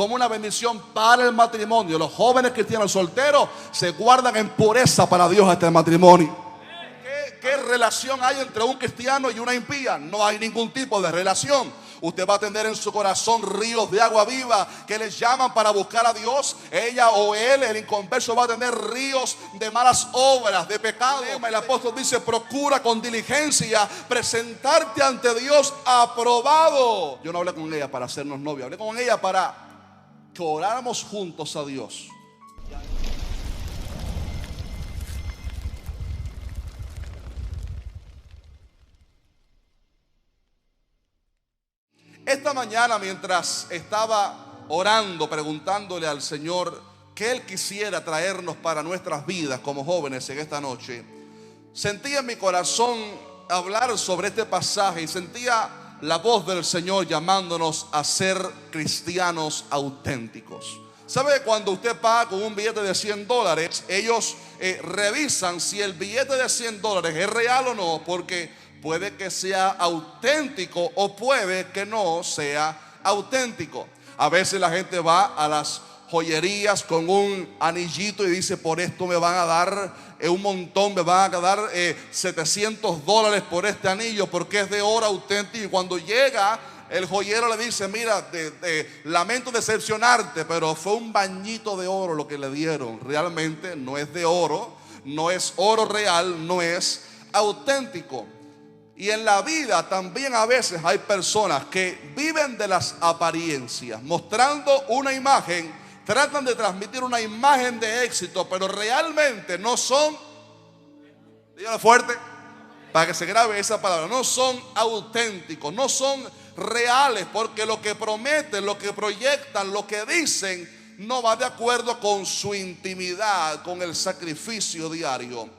como una bendición para el matrimonio. Los jóvenes cristianos solteros se guardan en pureza para Dios hasta el matrimonio. ¿Qué relación hay entre un cristiano y una impía? No hay ningún tipo de relación. Usted va a tener en su corazón ríos de agua viva que les llaman para buscar a Dios. Ella o él, el inconverso, va a tener ríos de malas obras, de pecado. El apóstol dice: procura con diligencia presentarte ante Dios aprobado. Yo no hablé con ella para hacernos novios, hablé con ella para que oráramos juntos a Dios. Esta mañana, mientras estaba orando, preguntándole al Señor qué Él quisiera traernos para nuestras vidas como jóvenes en esta noche, sentí en mi corazón hablar sobre este pasaje y sentía la voz del Señor llamándonos a ser cristianos auténticos. ¿Sabe? Cuando usted paga con un billete de $100, ellos revisan si el billete de $100 es real o no, porque puede que sea auténtico o puede que no sea auténtico. A veces la gente va a las joyerías con un anillito y dice: por esto me van a dar un montón, me van a dar $700 por este anillo porque es de oro auténtico. Y cuando llega el joyero le dice: mira, lamento decepcionarte, pero fue un bañito de oro lo que le dieron. Realmente no es de oro, no es oro real, no es auténtico. Y en la vida también a veces hay personas que viven de las apariencias, mostrando una imagen, tratan de transmitir una imagen de éxito, pero realmente no son, dígalo fuerte para que se grabe esa palabra, no son auténticos, no son reales, porque lo que prometen, lo que proyectan, lo que dicen no va de acuerdo con su intimidad, con el sacrificio diario.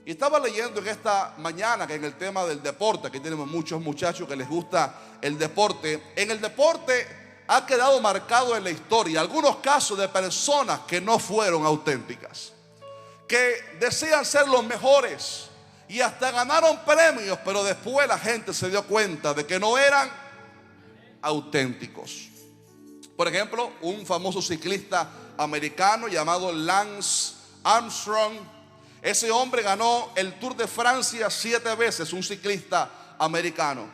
Y estaba leyendo en esta mañana que en el tema del deporte, aquí tenemos muchos muchachos que les gusta el deporte. En el deporte ha quedado marcado en la historia algunos casos de personas que no fueron auténticas, que desean ser los mejores y hasta ganaron premios, pero después la gente se dio cuenta de que no eran auténticos. Por ejemplo, un famoso ciclista americano llamado Lance Armstrong. Ese hombre ganó el Tour de Francia 7 veces, un ciclista americano.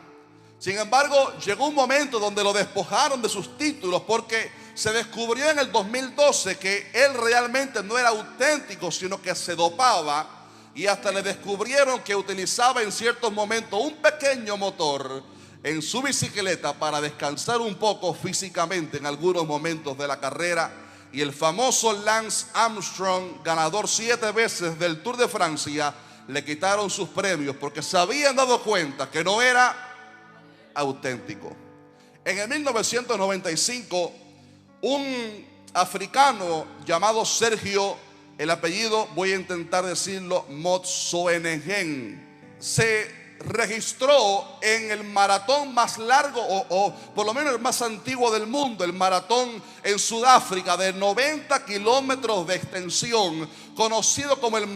Sin embargo, llegó un momento donde lo despojaron de sus títulos porque se descubrió en el 2012 que él realmente no era auténtico, sino que se dopaba, y hasta le descubrieron que utilizaba en ciertos momentos un pequeño motor en su bicicleta para descansar un poco físicamente en algunos momentos de la carrera. Y el famoso Lance Armstrong, ganador 7 veces del Tour de Francia, le quitaron sus premios porque se habían dado cuenta que no era auténtico. En el 1995, un africano llamado Sergio, el apellido voy a intentar decirlo, Motsoenegen, se registró en el maratón más largo o por lo menos el más antiguo del mundo, el maratón en Sudáfrica de 90 kilómetros de extensión, conocido como el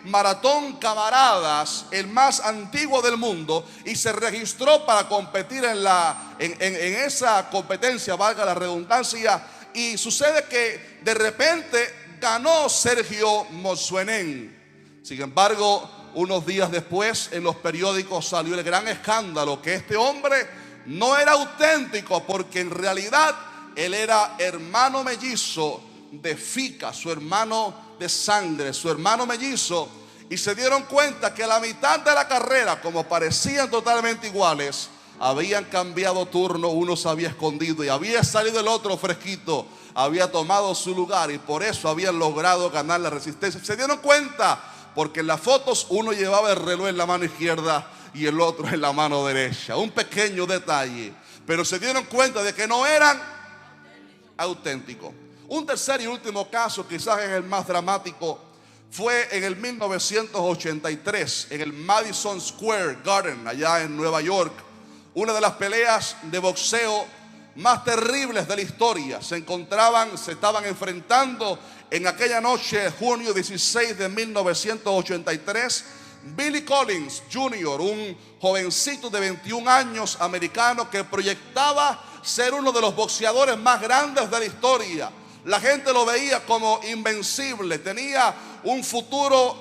maratón Camaradas, el más antiguo del mundo, y se registró para competir en esa competencia, valga la redundancia. Y sucede que de repente ganó Sergio Motsoeneng. Sin embargo, unos días después en los periódicos salió el gran escándalo que este hombre no era auténtico, porque en realidad él era hermano mellizo de Fika, su hermano de sangre, su hermano mellizo. Y se dieron cuenta que a la mitad de la carrera, como parecían totalmente iguales, habían cambiado turno, uno se había escondido y había salido el otro fresquito, había tomado su lugar, y por eso habían logrado ganar la resistencia. Se dieron cuenta porque en las fotos uno llevaba el reloj en la mano izquierda y el otro en la mano derecha. Un pequeño detalle, pero se dieron cuenta de que no eran auténticos. Un tercer y último caso, quizás es el más dramático, fue en el 1983 en el Madison Square Garden, allá en Nueva York. Una de las peleas de boxeo más terribles de la historia. Se estaban enfrentando en aquella noche, junio 16 de 1983, Billy Collins Jr., un jovencito de 21 años americano que proyectaba ser uno de los boxeadores más grandes de la historia. La gente lo veía como invencible, tenía un futuro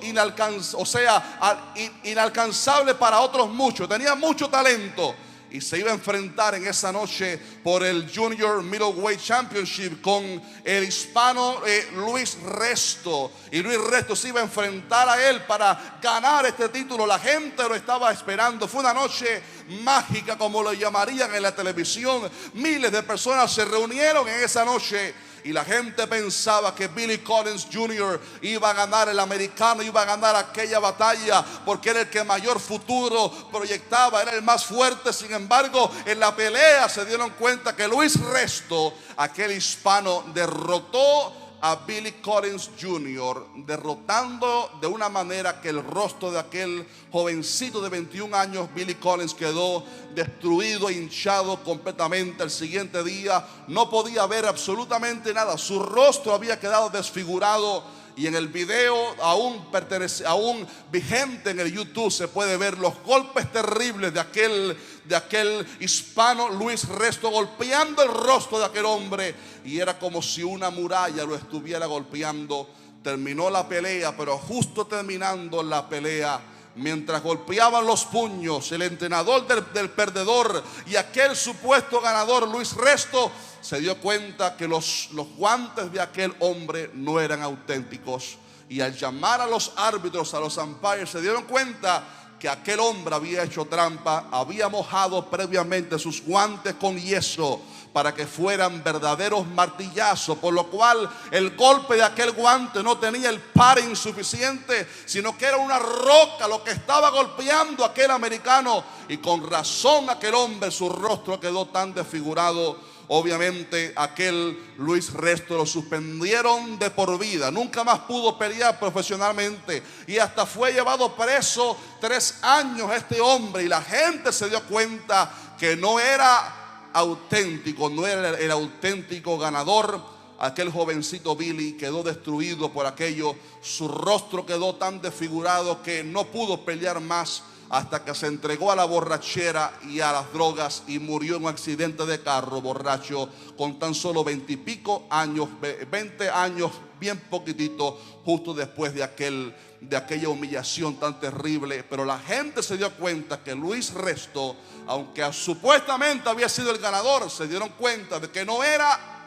inalcanzable para otros muchos, tenía mucho talento. Y se iba a enfrentar en esa noche por el Junior Middleweight Championship con el hispano Luis Resto. Y Luis Resto se iba a enfrentar a él para ganar este título. La gente lo estaba esperando. Fue una noche mágica, como lo llamarían en la televisión. Miles de personas se reunieron en esa noche. Y la gente pensaba que Billy Collins Jr. iba a ganar el americano, iba a ganar aquella batalla, porque era el que mayor futuro proyectaba, era el más fuerte. Sin embargo, en la pelea se dieron cuenta que Luis Resto, aquel hispano, derrotó a Billy Collins Jr., derrotando de una manera que el rostro de aquel jovencito de 21 años, Billy Collins, quedó destruido, hinchado completamente. El siguiente día no podía ver absolutamente nada, su rostro había quedado desfigurado. Y en el video aún vigente en el YouTube se puede ver los golpes terribles de aquel hispano Luis Resto, golpeando el rostro de aquel hombre. Y era como si una muralla lo estuviera golpeando. Terminó la pelea, pero justo terminando la pelea, mientras golpeaban los puños, el entrenador del perdedor y aquel supuesto ganador, Luis Resto, se dio cuenta que los guantes de aquel hombre no eran auténticos. Y al llamar a los árbitros, a los umpires, se dieron cuenta que aquel hombre había hecho trampa, había mojado previamente sus guantes con yeso para que fueran verdaderos martillazos, por lo cual el golpe de aquel guante no tenía el padding suficiente, sino que era una roca lo que estaba golpeando a aquel americano. Y con razón aquel hombre, su rostro quedó tan desfigurado. Obviamente aquel Luis Resto lo suspendieron de por vida, nunca más pudo pelear profesionalmente y hasta fue llevado preso 3 años este hombre. Y la gente se dio cuenta que no era auténtico, no era el auténtico ganador. Aquel jovencito Billy quedó destruido por aquello, su rostro quedó tan desfigurado que no pudo pelear más, hasta que se entregó a la borrachera y a las drogas y murió en un accidente de carro, borracho, con tan solo 20 y pico años, 20 años, bien poquitito, justo después de aquella humillación tan terrible. Pero la gente se dio cuenta que Luis Resto, aunque supuestamente había sido el ganador, se dieron cuenta de que no era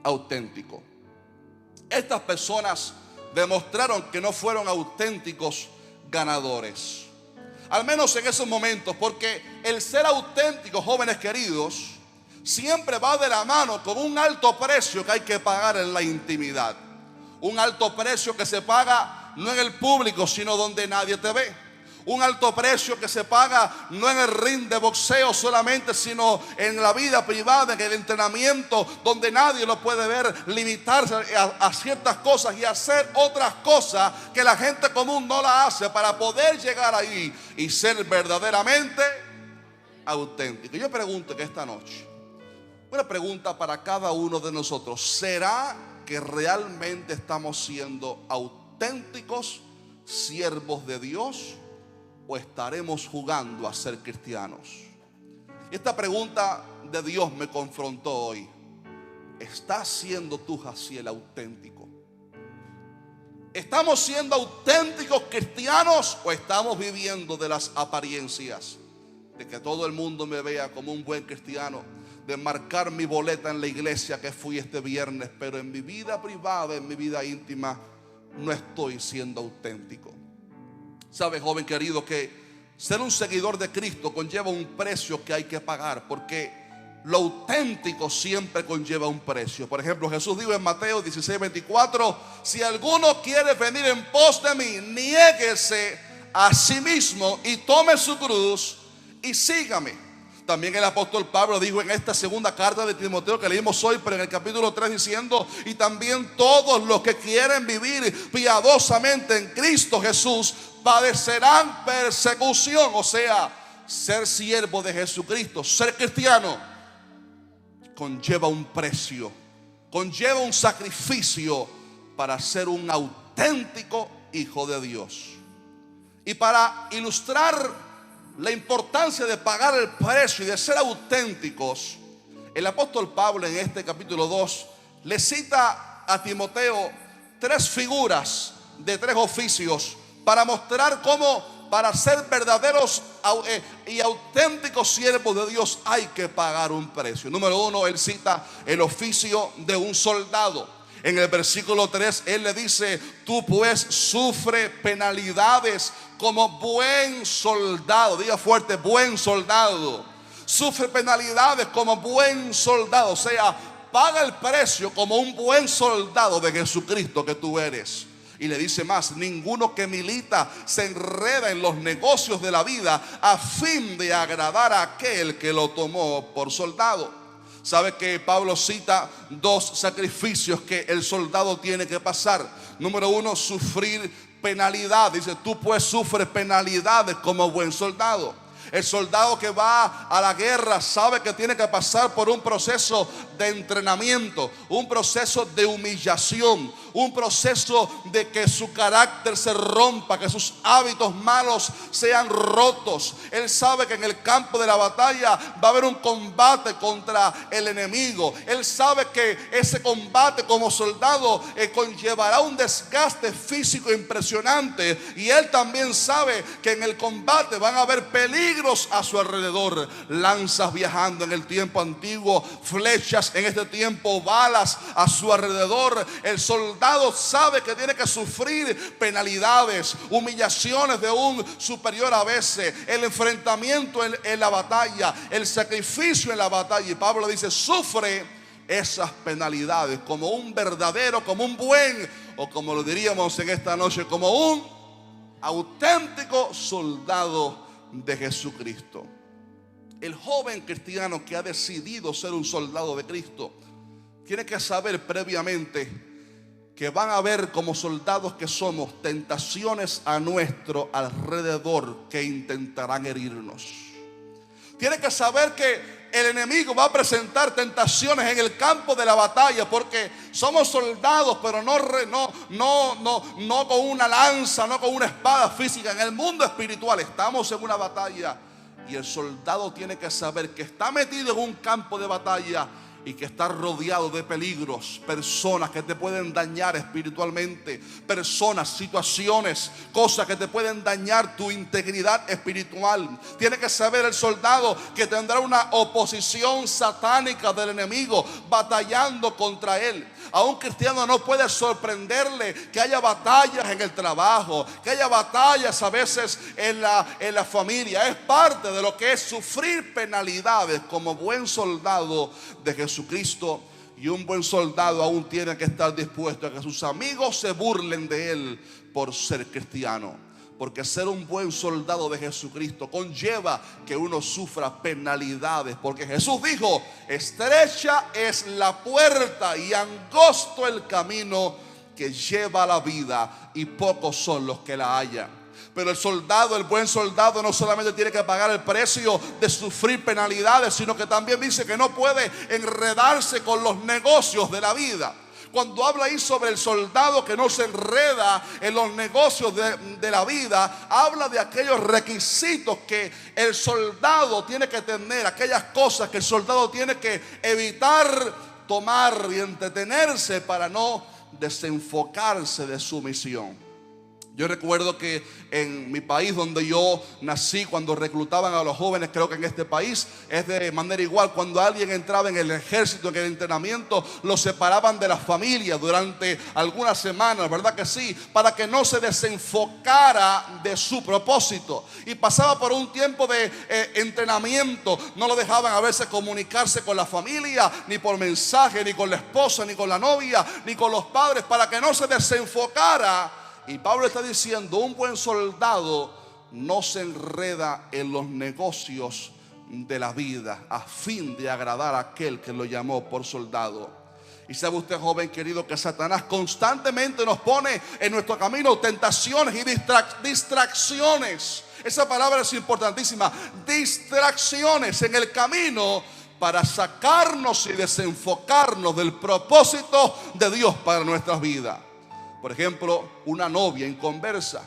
auténtico. Estas personas demostraron que no fueron auténticos ganadores, al menos en esos momentos, porque el ser auténtico, jóvenes queridos, siempre va de la mano con un alto precio que hay que pagar en la intimidad. Un alto precio que se paga no en el público, sino donde nadie te ve. Un alto precio que se paga no en el ring de boxeo solamente, sino en la vida privada, en el entrenamiento, donde nadie lo puede ver, limitarse a ciertas cosas y hacer otras cosas que la gente común no la hace, para poder llegar ahí y ser verdaderamente auténtico. Yo pregunto que esta noche, una pregunta para cada uno de nosotros: ¿será que realmente estamos siendo auténticos siervos de Dios, o estaremos jugando a ser cristianos? Esta pregunta de Dios me confrontó hoy. ¿Estás siendo tú, Jaciel, auténtico? ¿Estamos siendo auténticos cristianos, o estamos viviendo de las apariencias? De que todo el mundo me vea como un buen cristiano, de marcar mi boleta en la iglesia que fui este viernes, pero en mi vida privada, en mi vida íntima, no estoy siendo auténtico. Sabe, joven querido, que ser un seguidor de Cristo conlleva un precio que hay que pagar, porque lo auténtico siempre conlleva un precio. Por ejemplo, Jesús dijo en Mateo 16:24: si alguno quiere venir en pos de mí, niéguese a sí mismo y tome su cruz y sígame. También el apóstol Pablo dijo en esta segunda carta de Timoteo que leímos hoy, pero en el capítulo 3, diciendo: y también todos los que quieren vivir piadosamente en Cristo Jesús padecerán persecución. O sea, ser siervo de Jesucristo, ser cristiano, conlleva un precio, conlleva un sacrificio para ser un auténtico hijo de Dios. Y para ilustrar la importancia de pagar el precio y de ser auténticos, El apóstol Pablo en este capítulo 2 le cita a Timoteo tres figuras de tres oficios para mostrar cómo para ser verdaderos y auténticos siervos de Dios hay que pagar un precio. Número uno, él cita el oficio de un soldado. En el versículo 3 él le dice: tú pues sufre penalidades como buen soldado. Diga fuerte: buen soldado. Sufre penalidades como buen soldado. O sea, paga el precio como un buen soldado de Jesucristo que tú eres. Y le dice más: ninguno que milita se enreda en los negocios de la vida a fin de agradar a aquel que lo tomó por soldado. ¿Sabe que Pablo cita dos sacrificios que el soldado tiene que pasar? Número uno, sufrir penalidad. Dice: tú pues sufres penalidades como buen soldado. El soldado que va a la guerra sabe que tiene que pasar por un proceso de entrenamiento, un proceso de humillación, un proceso de que su carácter se rompa, que sus hábitos malos sean rotos. Él sabe que en el campo de la batalla va a haber un combate contra el enemigo. Él sabe que ese combate como soldado conllevará un desgaste físico impresionante. Y él también sabe que en el combate van a haber peligros a su alrededor. Lanzas viajando en el tiempo antiguo, flechas en este tiempo, balas a su alrededor. El soldado sabe que tiene que sufrir penalidades, humillaciones de un superior a veces, el enfrentamiento en la batalla, el sacrificio en la batalla. Y Pablo dice: sufre esas penalidades como un verdadero, como un buen, o como lo diríamos en esta noche, como un auténtico soldado de Jesucristo. El joven cristiano que ha decidido ser un soldado de Cristo tiene que saber previamente que van a haber, como soldados que somos, tentaciones a nuestro alrededor que intentarán herirnos. Tiene que saber que el enemigo va a presentar tentaciones en el campo de la batalla, porque somos soldados, pero no con una lanza, no con una espada física. En el mundo espiritual estamos en una batalla, y el soldado tiene que saber que está metido en un campo de batalla y que está rodeado de peligros, personas que te pueden dañar espiritualmente, personas, situaciones, cosas que te pueden dañar tu integridad espiritual. Tiene que saber el soldado que tendrá una oposición satánica del enemigo batallando contra él. A un cristiano no puede sorprenderle que haya batallas en el trabajo, que haya batallas a veces en la familia. Es parte de lo que es sufrir penalidades como buen soldado de Jesucristo. Y un buen soldado aún tiene que estar dispuesto a que sus amigos se burlen de él por ser cristiano. Porque ser un buen soldado de Jesucristo conlleva que uno sufra penalidades. Porque Jesús dijo: estrecha es la puerta y angosto el camino que lleva a la vida, y pocos son los que la hallan. Pero el soldado, el buen soldado, no solamente tiene que pagar el precio de sufrir penalidades, sino que también dice que no puede enredarse con los negocios de la vida. Cuando habla ahí sobre el soldado que no se enreda en los negocios de la vida, habla de aquellos requisitos que el soldado tiene que tener, aquellas cosas que el soldado tiene que evitar tomar y entretenerse para no desenfocarse de su misión. Yo recuerdo que en mi país donde yo nací, cuando reclutaban a los jóvenes, creo que en este país es de manera igual. Cuando alguien entraba en el ejército, en el entrenamiento, lo separaban de la familia durante algunas semanas, ¿verdad que sí? Para que no se desenfocara de su propósito. Y pasaba por un tiempo de entrenamiento. No lo dejaban a veces comunicarse con la familia, ni por mensaje, ni con la esposa, ni con la novia, ni con los padres, para que no se desenfocara. Y Pablo está diciendo: un buen soldado no se enreda en los negocios de la vida a fin de agradar a aquel que lo llamó por soldado. Y sabe usted, joven querido, que Satanás constantemente nos pone en nuestro camino tentaciones y distracciones. Esa palabra es importantísima. Distracciones en el camino para sacarnos y desenfocarnos del propósito de Dios para nuestras vidas. Por ejemplo, una novia inconversa,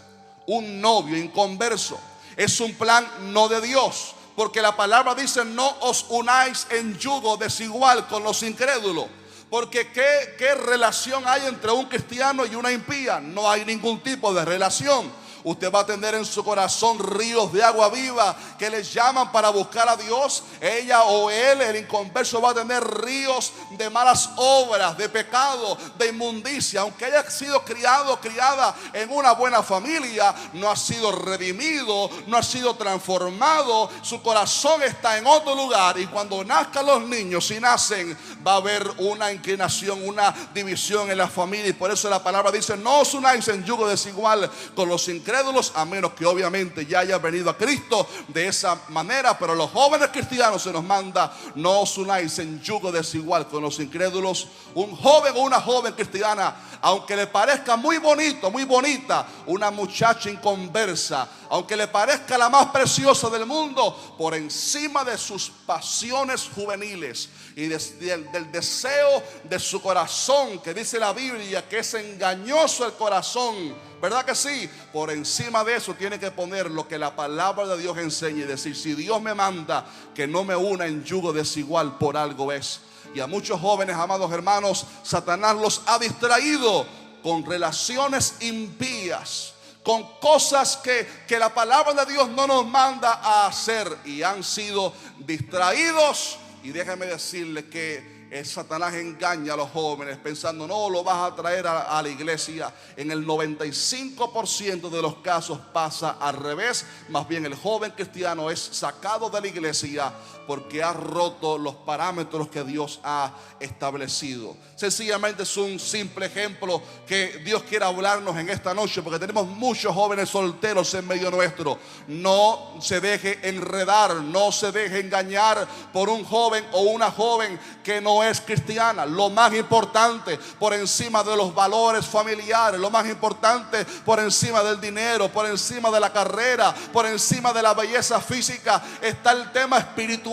un novio inconverso, es un plan no de Dios. porque la palabra dice: no os unáis en yugo desigual con los incrédulos. Porque ¿qué relación hay entre un cristiano y una impía? No hay ningún tipo de relación. Usted va a tener en su corazón ríos de agua viva que les llaman para buscar a Dios. Ella o él, el inconverso, va a tener ríos de malas obras, de pecado, de inmundicia. Aunque haya sido criada en una buena familia, no ha sido redimido, no ha sido transformado. Su corazón está en otro lugar. Y cuando nazcan los niños, si nacen, va a haber una inclinación, una división en la familia. Y por eso la palabra dice: no os unáis en yugo desigual con los incrédulos, a menos que obviamente ya haya venido a Cristo de esa manera. Pero los jóvenes cristianos se nos manda: no os unáis en yugo desigual con los incrédulos. Un joven o una joven cristiana, aunque le parezca muy bonito, muy bonita, una muchacha inconversa, aunque le parezca la más preciosa del mundo, por encima de sus pasiones juveniles y del deseo de su corazón, que dice la Biblia que es engañoso el corazón, ¿verdad que sí? Por encima de eso tiene que poner lo que la palabra de Dios enseña y decir: si Dios me manda que no me una en yugo desigual, por algo es. Y a muchos jóvenes, amados hermanos, Satanás los ha distraído con relaciones impías, con cosas que la palabra de Dios no nos manda a hacer, y han sido distraídos. Y déjeme decirle que Satanás engaña a los jóvenes pensando: no, lo vas a traer a la iglesia. En el 95% de los casos pasa al revés. Más bien el joven cristiano es sacado de la iglesia porque ha roto los parámetros que Dios ha establecido. Sencillamente es un simple ejemplo que Dios quiere hablarnos en esta noche, porque tenemos muchos jóvenes solteros en medio nuestro. No se deje enredar, no se deje engañar por un joven o una joven que no es cristiana. Lo más importante, por encima de los valores familiares, lo más importante, por encima del dinero, por encima de la carrera, por encima de la belleza física, está el tema espiritual.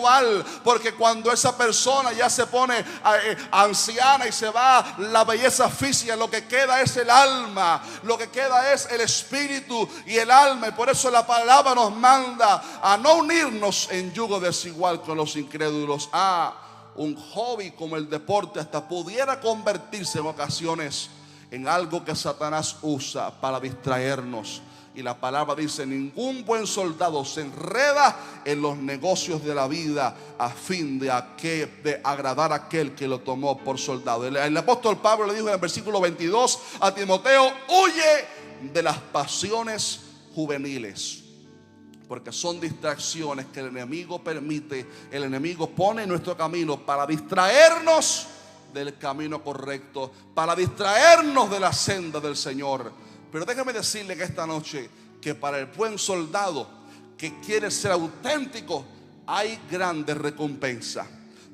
Porque cuando esa persona ya se pone anciana y se va la belleza física, lo que queda es el alma, lo que queda es el espíritu y el alma. Y por eso la palabra nos manda a no unirnos en yugo desigual con los incrédulos. Un hobby como el deporte hasta pudiera convertirse en ocasiones en algo que Satanás usa para distraernos. Y la palabra dice: ningún buen soldado se enreda en los negocios de la vida a fin de agradar a aquel que lo tomó por soldado. El apóstol Pablo le dijo en el versículo 22 a Timoteo: huye de las pasiones juveniles, porque son distracciones que el enemigo permite, el enemigo pone en nuestro camino para distraernos del camino correcto, para distraernos de la senda del Señor. Pero déjame decirle que esta noche, que para el buen soldado que quiere ser auténtico, hay grande recompensa.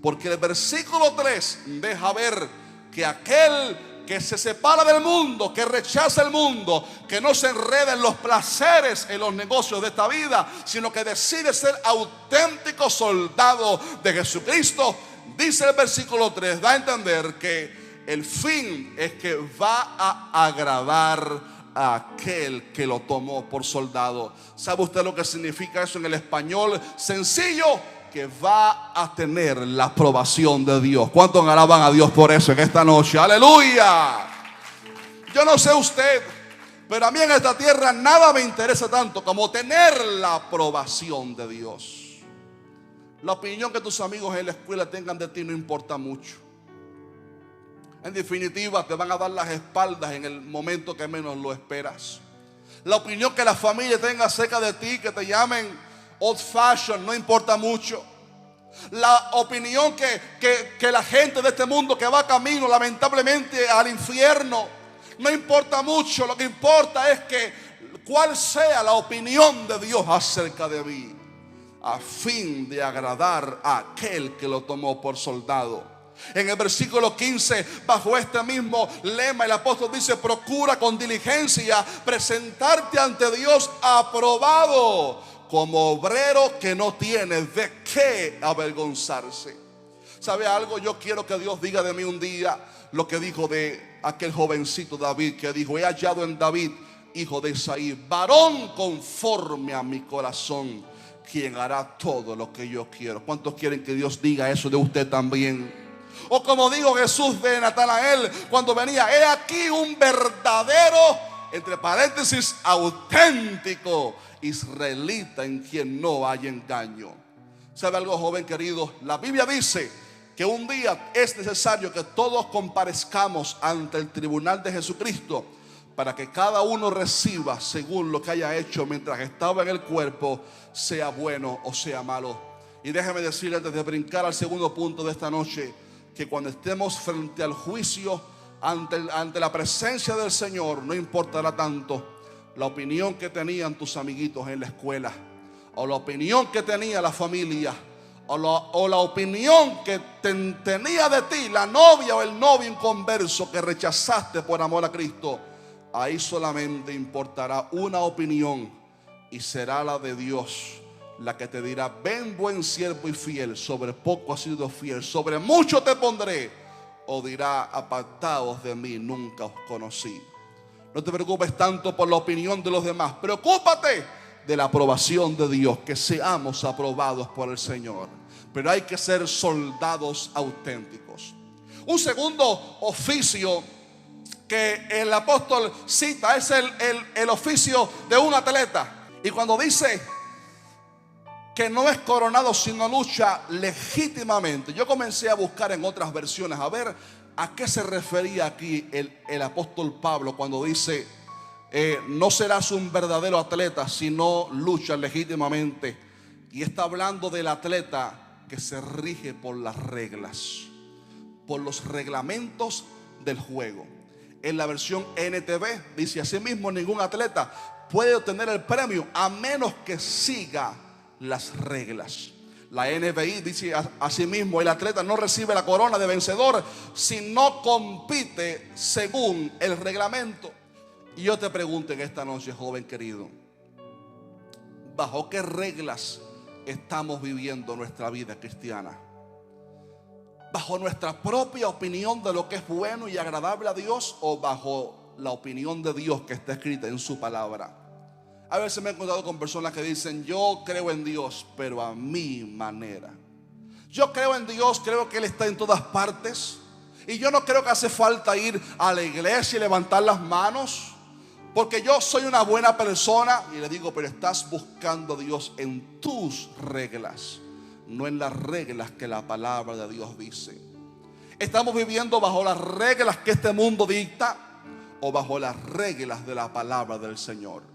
Porque el versículo 3 deja ver que aquel que se separa del mundo, que rechaza el mundo, que no se enreda en los placeres, en los negocios de esta vida, sino que decide ser auténtico soldado de Jesucristo, dice el versículo 3, da a entender que el fin es que va a agradar a aquel que lo tomó por soldado. ¿Sabe usted lo que significa eso en el español sencillo? Que va a tener la aprobación de Dios. ¿Cuántos alaban a Dios por eso en esta noche? ¡Aleluya! Yo no sé usted, pero a mí en esta tierra nada me interesa tanto como tener la aprobación de Dios. La opinión que tus amigos en la escuela tengan de ti no importa mucho. En definitiva, te van a dar las espaldas en el momento que menos lo esperas. La opinión que la familia tenga acerca de ti, que te llamen old fashion, no importa mucho. La opinión que la gente de este mundo que va camino lamentablemente al infierno, no importa mucho. Lo que importa es cuál sea la opinión de Dios acerca de mí, a fin de agradar a aquel que lo tomó por soldado. En el versículo 15, bajo este mismo lema, el apóstol dice: procura con diligencia presentarte ante Dios aprobado, como obrero que no tiene de qué avergonzarse. ¿Sabe algo? Yo quiero que Dios diga de mí un día lo que dijo de aquel jovencito David, que dijo: he hallado en David, hijo de Isaí, varón conforme a mi corazón, quien hará todo lo que yo quiero. ¿Cuántos quieren que Dios diga eso de usted también? O como dijo Jesús de Natanael cuando venía: he aquí un verdadero, entre paréntesis, auténtico israelita en quien no hay engaño. ¿Sabe algo, joven querido? La Biblia dice que un día es necesario que todos comparezcamos ante el tribunal de Jesucristo, para que cada uno reciba según lo que haya hecho mientras estaba en el cuerpo, sea bueno o sea malo. Y déjeme decirle, antes de brincar al segundo punto de esta noche, que cuando estemos frente al juicio, ante la presencia del Señor, no importará tanto la opinión que tenían tus amiguitos en la escuela, o la opinión que tenía la familia, o la opinión que tenía de ti la novia o el novio inconverso que rechazaste por amor a Cristo. Ahí solamente importará una opinión, y será la de Dios, la que te dirá: ven, buen siervo y fiel, sobre poco has sido fiel, sobre mucho te pondré. O dirá: apartaos de mí, nunca os conocí. No te preocupes tanto por la opinión de los demás, preocúpate de la aprobación de Dios, que seamos aprobados por el Señor. Pero hay que ser soldados auténticos. Un segundo oficio que el apóstol cita es el oficio de un atleta. Y cuando dice que no es coronado sino lucha legítimamente, yo comencé a buscar en otras versiones a ver a qué se refería aquí el apóstol Pablo cuando dice: no serás un verdadero atleta si no luchas legítimamente. Y está hablando del atleta que se rige por las reglas, por los reglamentos del juego. En la versión NTV dice: asimismo, ningún atleta puede obtener el premio a menos que siga las reglas. La NBI dice: asimismo, el atleta no recibe la corona de vencedor si no compite según el reglamento. Y yo te pregunto en esta noche, joven querido, ¿bajo qué reglas estamos viviendo nuestra vida cristiana? ¿Bajo nuestra propia opinión de lo que es bueno y agradable a Dios, o bajo la opinión de Dios que está escrita en su palabra? A veces me he encontrado con personas que dicen: yo creo en Dios, pero a mi manera. Yo creo en Dios, creo que Él está en todas partes, y yo no creo que hace falta ir a la iglesia y levantar las manos, porque yo soy una buena persona. Y le digo: pero estás buscando a Dios en tus reglas, no en las reglas que la palabra de Dios dice. ¿Estamos viviendo bajo las reglas que este mundo dicta, o bajo las reglas de la palabra del Señor?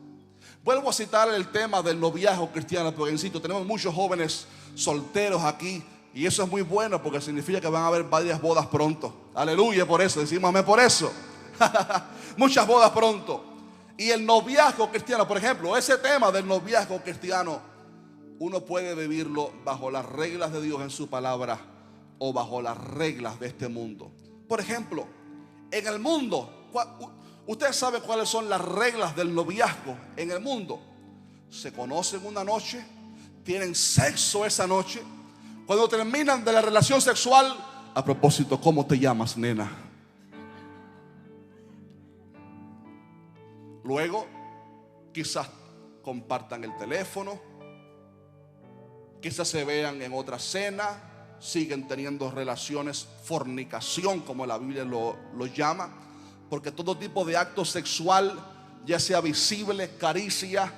Vuelvo a citar el tema del noviazgo cristiano, porque insisto, tenemos muchos jóvenes solteros aquí, y eso es muy bueno porque significa que van a haber varias bodas pronto. Aleluya por eso, decimos amén por eso. Muchas bodas pronto. Y el noviazgo cristiano, por ejemplo, ese tema del noviazgo cristiano, uno puede vivirlo bajo las reglas de Dios en su palabra, o bajo las reglas de este mundo. Por ejemplo, en el mundo, usted sabe cuáles son las reglas del noviazgo en el mundo. Se conocen una noche, tienen sexo esa noche. Cuando terminan de la relación sexual: a propósito, ¿cómo te llamas, nena? Luego, quizás compartan el teléfono, quizás se vean en otra cena, siguen teniendo relaciones, fornicación, como la Biblia lo llama. Porque todo tipo de acto sexual, ya sea visible, caricia,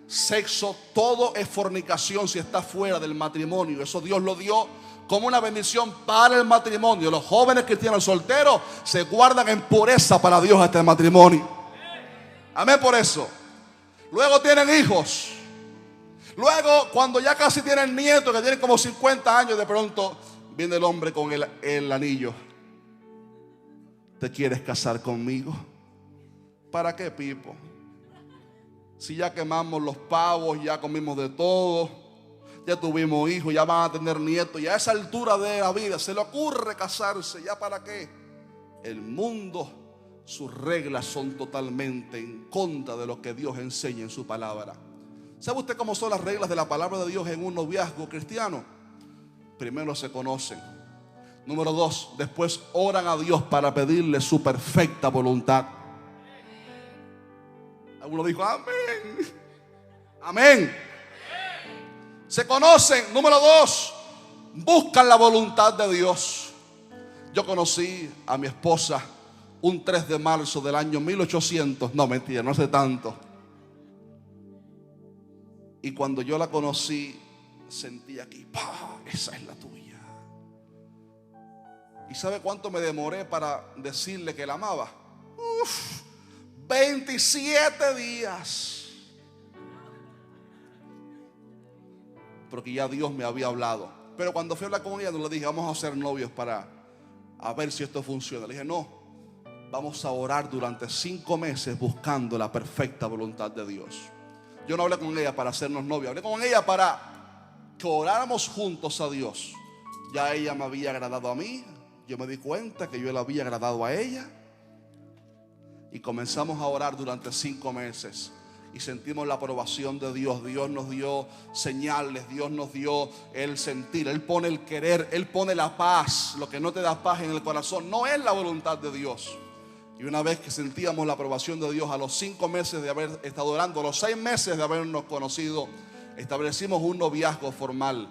sexo, todo es fornicación si está fuera del matrimonio. Eso Dios lo dio como una bendición para el matrimonio. Los jóvenes cristianos solteros se guardan en pureza para Dios hasta el matrimonio. Amén por eso. Luego tienen hijos. Luego, cuando ya casi tienen nietos, que tienen como 50 años, de pronto viene el hombre con el anillo. ¿Te quieres casar conmigo? ¿Para qué, Pipo? Si ya quemamos los pavos, ya comimos de todo, ya tuvimos hijos, ya van a tener nietos, y a esa altura de la vida se le ocurre casarse, ¿ya para qué? El mundo, sus reglas son totalmente en contra de lo que Dios enseña en su palabra. ¿Sabe usted cómo son las reglas de la palabra de Dios en un noviazgo cristiano? Primero se conocen. Número 2, después oran a Dios para pedirle su perfecta voluntad. Alguno dijo amén. Amén. Se conocen. Número 2, buscan la voluntad de Dios. Yo conocí a mi esposa un 3 de marzo del año 1800. No, mentira, no hace tanto. Y cuando yo la conocí, sentí aquí, ¡pah! Esa es la tuya. ¿Y sabe cuánto me demoré para decirle que la amaba? 27 días. Porque ya Dios me había hablado. Pero cuando fui a hablar con ella, no le dije, vamos a ser novios para a ver si esto funciona. Le dije, no, vamos a orar durante 5 meses buscando la perfecta voluntad de Dios. Yo no hablé con ella para hacernos novios, hablé con ella para que oráramos juntos a Dios. Ya ella me había agradado a mí, yo me di cuenta que yo le había agradado a ella. Y comenzamos a orar durante 5 meses. Y sentimos la aprobación de Dios. Dios nos dio señales, Dios nos dio el sentir. Él pone el querer, Él pone la paz. Lo que no te da paz en el corazón no es la voluntad de Dios. Y una vez que sentíamos la aprobación de Dios, a los 5 meses de haber estado orando, a los 6 meses de habernos conocido, establecimos un noviazgo formal.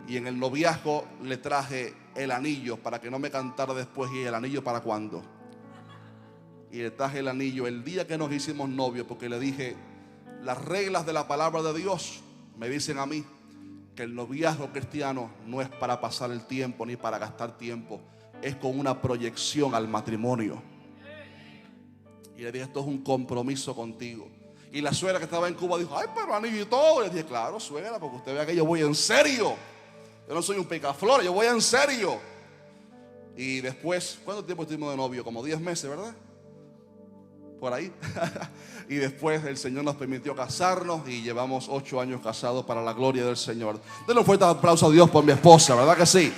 Y en el noviazgo le traje el anillo para que no me cantara después. ¿Y el anillo para cuándo? Y le traje el anillo el día que nos hicimos novios, porque le dije, las reglas de la palabra de Dios me dicen a mí que el noviazgo cristiano no es para pasar el tiempo ni para gastar tiempo, es con una proyección al matrimonio. Y le dije, esto es un compromiso contigo. Y la suegra que estaba en Cuba dijo, ay, pero anillo y todo. Le dije, claro, suegra, porque usted vea que yo voy en serio. Yo no soy un picaflor, yo voy en serio. Y después, ¿cuánto tiempo estuvimos de novio? Como 10 meses, ¿verdad? Por ahí. Y después el Señor nos permitió casarnos y llevamos 8 años casados para la gloria del Señor. Denle un fuerte aplauso a Dios por mi esposa, ¿verdad que sí?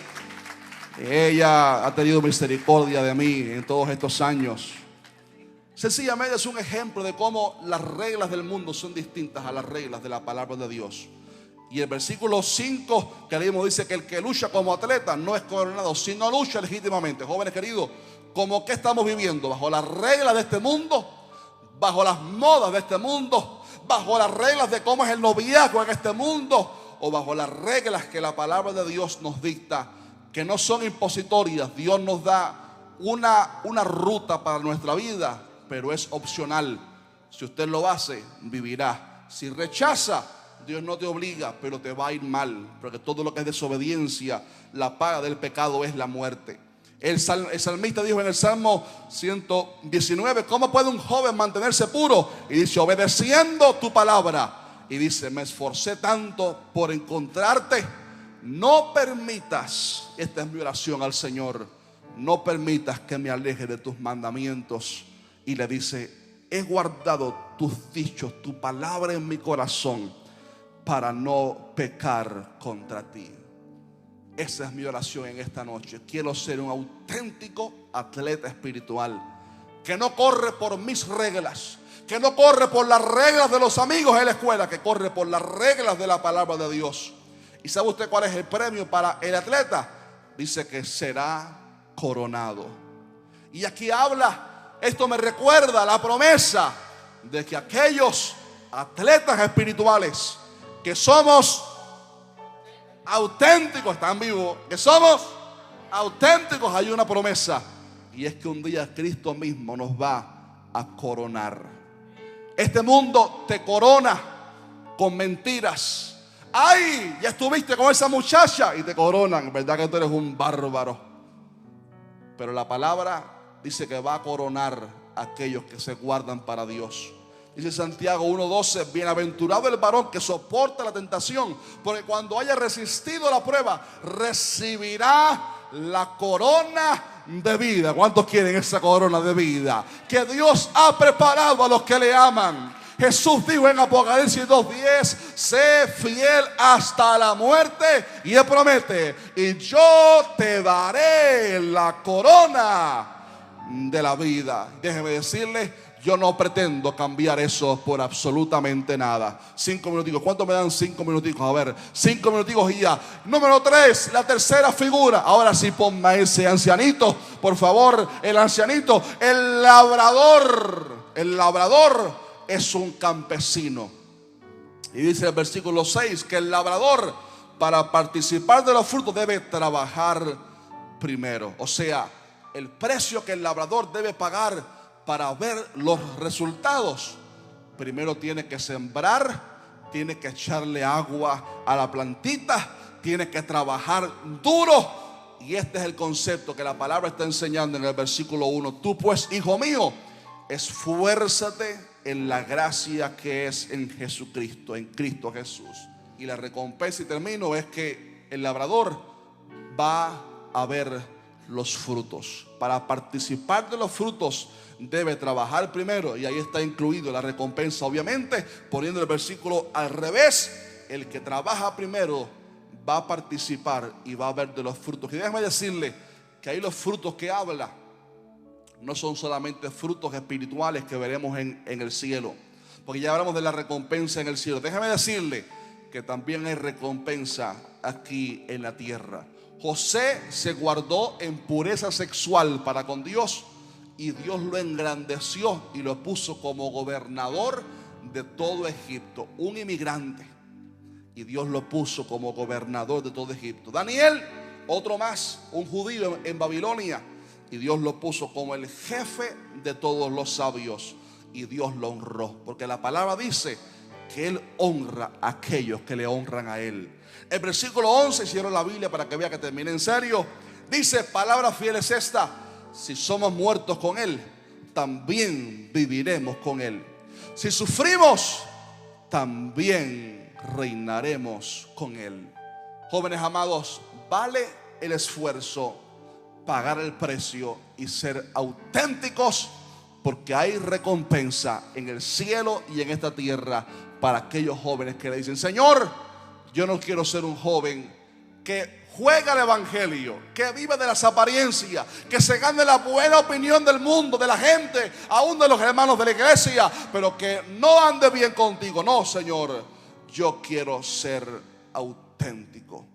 Ella ha tenido misericordia de mí en todos estos años. Sencillamente es un ejemplo de cómo las reglas del mundo son distintas a las reglas de la palabra de Dios. Y el versículo 5 que leímos dice que el que lucha como atleta no es coronado, sino lucha legítimamente. Jóvenes queridos, ¿cómo que estamos viviendo? ¿Bajo las reglas de este mundo? ¿Bajo las modas de este mundo? ¿Bajo las reglas de cómo es el noviazgo en este mundo? ¿O bajo las reglas que la palabra de Dios nos dicta, que no son impositorias? Dios nos da una ruta para nuestra vida, pero es opcional. Si usted lo hace, vivirá. Si rechaza, Dios no te obliga, pero te va a ir mal, porque todo lo que es desobediencia, la paga del pecado es la muerte. El salmista dijo en el Salmo 119, ¿cómo puede un joven mantenerse puro? Y dice, obedeciendo tu palabra. Y dice, me esforcé tanto por encontrarte. No permitas, esta es mi oración al Señor, no permitas que me aleje de tus mandamientos. Y le dice, he guardado tus dichos, tu palabra en mi corazón, para no pecar contra ti. Esa es mi oración en esta noche. Quiero ser un auténtico atleta espiritual, que no corre por mis reglas, que no corre por las reglas de los amigos en la escuela, que corre por las reglas de la palabra de Dios. ¿Y sabe usted cuál es el premio para el atleta? Dice que será coronado. Y aquí habla, esto me recuerda la promesa de que aquellos atletas espirituales que somos auténticos, están vivos, que somos auténticos, hay una promesa, y es que un día Cristo mismo nos va a coronar. Este mundo te corona con mentiras. Ay, ya estuviste con esa muchacha y te coronan, verdad que tú eres un bárbaro. Pero la palabra dice que va a coronar a aquellos que se guardan para Dios. Dice Santiago 1:12, bienaventurado el varón que soporta la tentación, porque cuando haya resistido la prueba, recibirá la corona de vida. ¿Cuántos quieren esa corona de vida que Dios ha preparado a los que le aman? Jesús dijo en Apocalipsis 2:10, sé fiel hasta la muerte, y Él promete, y yo te daré la corona de la vida. Déjeme decirle, yo no pretendo cambiar eso por absolutamente nada. 5 minuticos. ¿Cuánto me dan 5 minuticos? A ver, 5 minuticos y ya. Número 3, la tercera figura. Ahora sí, ponme ese ancianito, por favor. El ancianito, el labrador. El labrador es un campesino. Y dice el versículo 6 que el labrador para participar de los frutos debe trabajar primero. O sea, el precio que el labrador debe pagar para ver los resultados, primero tiene que sembrar, tiene que echarle agua a la plantita, tiene que trabajar duro. Y este es el concepto que la palabra está enseñando en el versículo 1. Tú pues, hijo mío, esfuérzate en la gracia que es en Jesucristo, en Cristo Jesús. Y la recompensa, y termino, es que el labrador va a ver los frutos. Para participar de los frutos debe trabajar primero, y ahí está incluido la recompensa, obviamente. Poniendo el versículo al revés, el que trabaja primero va a participar y va a ver de los frutos. Y déjame decirle que ahí los frutos que habla no son solamente frutos espirituales que veremos en el cielo, porque ya hablamos de la recompensa en el cielo. Déjame decirle que también hay recompensa aquí en la tierra. José se guardó en pureza sexual para con Dios, y Dios lo engrandeció y lo puso como gobernador de todo Egipto, un inmigrante, y Dios lo puso como gobernador de todo Egipto. Daniel, otro más, un judío en Babilonia, y Dios lo puso como el jefe de todos los sabios, y Dios lo honró, porque la palabra dice que Él honra a aquellos que le honran a Él. El versículo 11, cierro la Biblia para que vea que termine en serio, dice: palabra fiel es esta: si somos muertos con Él, también viviremos con Él. Si sufrimos, también reinaremos con Él. Jóvenes amados, vale el esfuerzo pagar el precio y ser auténticos, porque hay recompensa en el cielo y en esta tierra para aquellos jóvenes que le dicen: Señor, yo no quiero ser un joven que juega el evangelio, que vive de las apariencias, que se gane la buena opinión del mundo, de la gente, aún de los hermanos de la iglesia, pero que no ande bien contigo. No, Señor, yo quiero ser auténtico.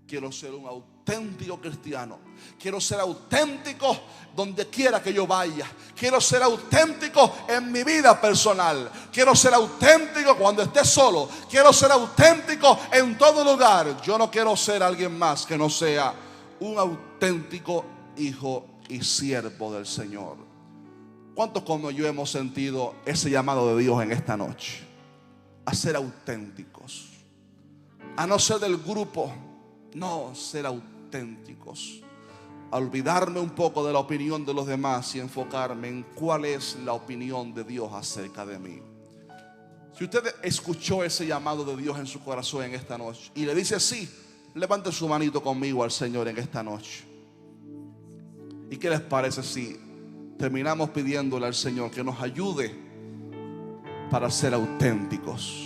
Quiero ser un auténtico cristiano. Quiero ser auténtico donde quiera que yo vaya. Quiero ser auténtico en mi vida personal. Quiero ser auténtico cuando esté solo. Quiero ser auténtico en todo lugar. Yo no quiero ser alguien más que no sea un auténtico hijo y siervo del Señor. ¿Cuántos como yo hemos sentido ese llamado de Dios en esta noche? A ser auténticos, a no ser del grupo. No, ser auténticos, a olvidarme un poco de la opinión de los demás y enfocarme en cuál es la opinión de Dios acerca de mí. Si usted escuchó ese llamado de Dios en su corazón en esta noche y le dice sí, levante su manito conmigo al Señor en esta noche. ¿Y qué les parece si terminamos pidiéndole al Señor que nos ayude para ser auténticos?